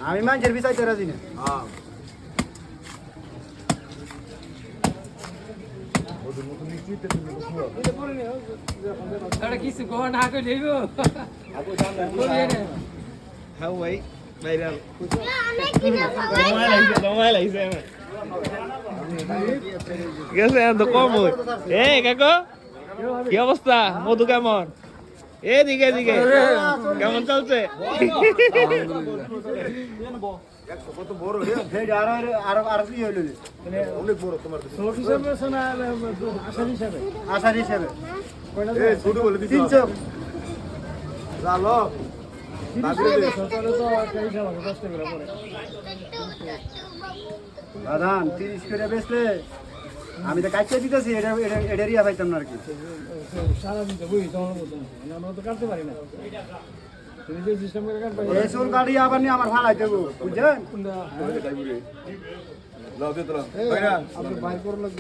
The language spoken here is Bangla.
আমি মানুষের বিচাইতে রাজি না। কিছু কো না করে লইব হ্যাঁ ভাই ভাইরাল গেছে তো কম এ কাকু কি অবস্থা মধু কেমন এদিকে এদিকে কেমন চলছে কত বড় রে আর কি হইলো অনেক বড় তোমার আশার হিসাবে ছোট বলে দিচ্ছ 300 জালো দাদান 30 করে বেচলে আমি তো কাটতে দিতেছি এটারিয়া পাইতাম না আর কি সারাদিন তো বুঝি তোমার মতো আমরা তো কাটতে পারি না তুমি যে সিস্টেম করে কাটবে এই চুল কাটি আবার নিয়ে আমার ভাড়াই দেবো বুঝছেন কোনটা বাইর করে লাগবে